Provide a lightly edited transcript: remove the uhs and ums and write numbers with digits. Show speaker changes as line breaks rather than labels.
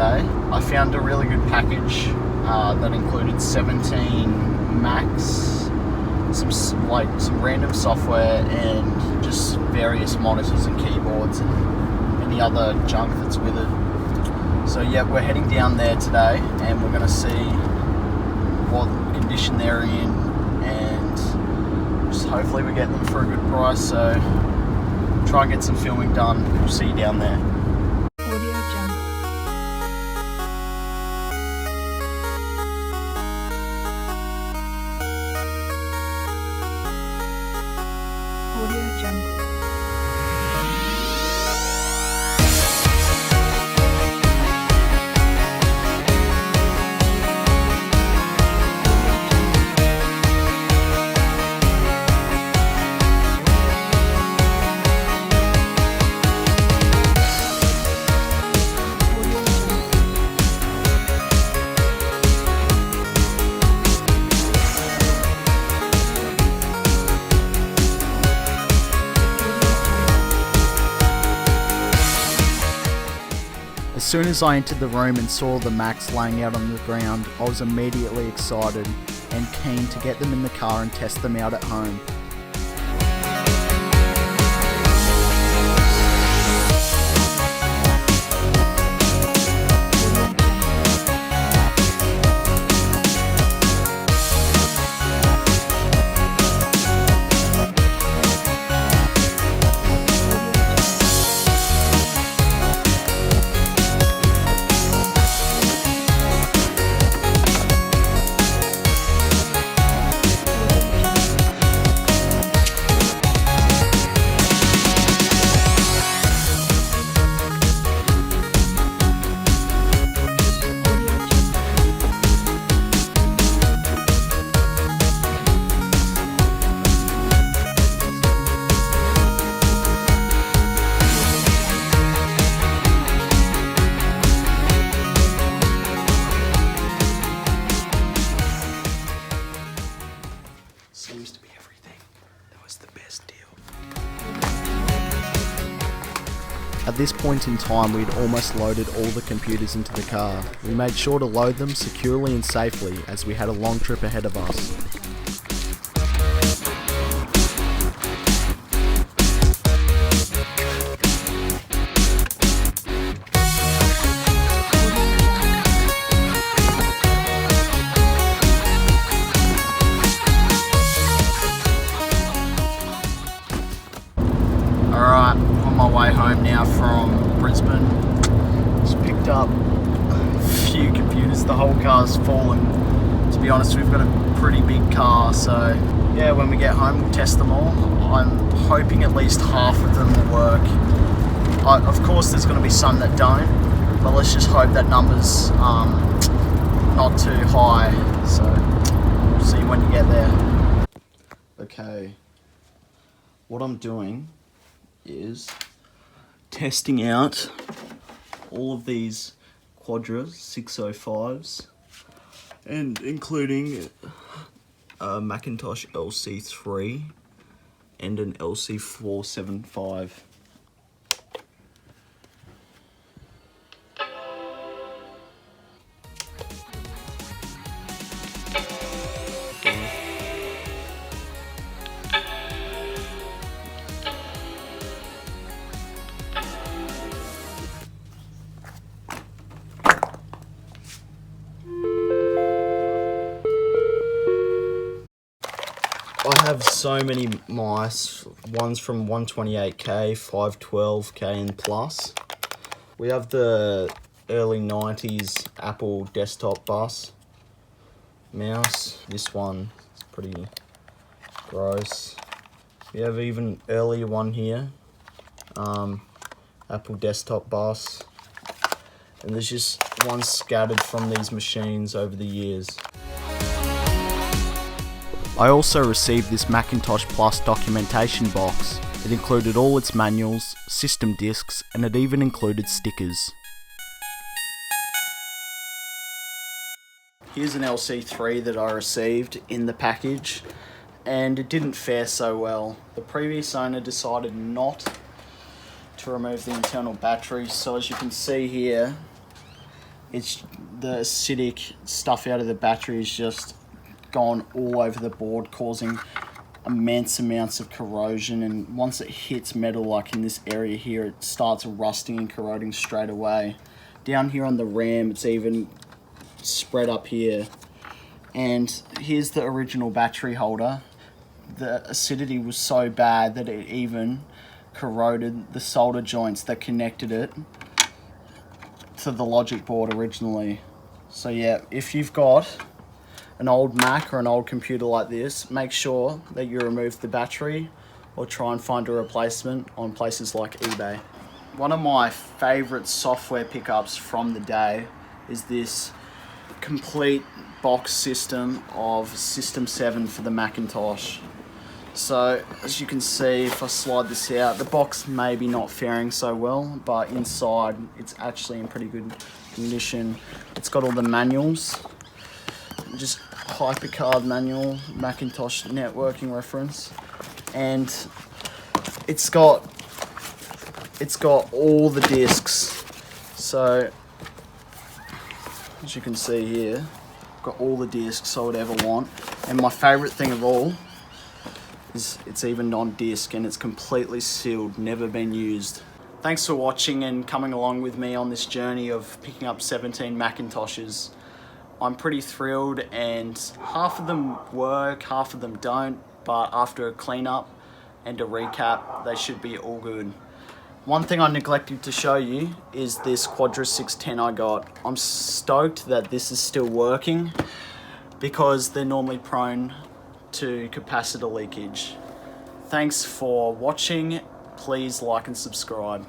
today. I found a really good package that included 17 Macs, some random software, and just various monitors and keyboards and any other junk that's with it. So yeah, we're heading down there today, and we're going to see what condition they're in, and just hopefully we get them for a good price. So try and get some filming done. We'll see you down there. As soon as I entered the room and saw the Macs laying out on the ground, I was immediately excited and keen to get them in the car and test them out at home. Seems to be everything. That was the best deal. At this point in time, we'd almost loaded all the computers into the car. We made sure to load them securely and safely as we had a long trip ahead of us. Alright, on my way home now from Brisbane. Just picked up a few computers. The whole car's full, and to be honest, we've got a pretty big car, so yeah, when we get home we'll test them all. I'm hoping at least half of them will work. Of course there's going to be some that don't, but let's just hope that number's not too high, so we'll see when you get there. Okay, what I'm doing is testing out all of these Quadra 605s, and including a Macintosh LC3 and an LC475. I have so many mice, ones from 128K, 512K and plus. We have the early 90s Apple desktop bus mouse. This one is pretty gross. We have even earlier one here, Apple desktop bus. And there's just one scattered from these machines over the years. I also received this Macintosh Plus documentation box. It included all its manuals, system discs, and it even included stickers. Here's an LC3 that I received in the package, and it didn't fare so well. The previous owner decided not to remove the internal battery, so as you can see here, It's the acidic stuff out of the battery is just gone all over the board, causing immense amounts of corrosion, and once it hits metal like in this area here, it starts rusting and corroding straight away. Down here on the RAM, it's even spread up here. And here's the original battery holder. The acidity was so bad that it even corroded the solder joints that connected it to the logic board originally. So yeah, if you've got an old Mac or an old computer like this, make sure that you remove the battery or try and find a replacement on places like eBay. One of my favorite software pickups from the day is this complete box system of System 7 for the Macintosh. So as you can see, if I slide this out, the box may be not faring so well, but inside it's actually in pretty good condition. It's got all the manuals, just HyperCard manual, Macintosh networking reference, and it's got all the discs. So as you can see here, I've got all the discs I would ever want, and my favorite thing of all is it's even non-disc and it's completely sealed, never been used. Thanks for watching and coming along with me on this journey of picking up 17 Macintoshes. I'm pretty thrilled, and half of them work, half of them don't, but after a cleanup and a recap, they should be all good. One thing I neglected to show you is this Quadra 610 I got. I'm stoked that this is still working because they're normally prone to capacitor leakage. Thanks for watching. Please like and subscribe.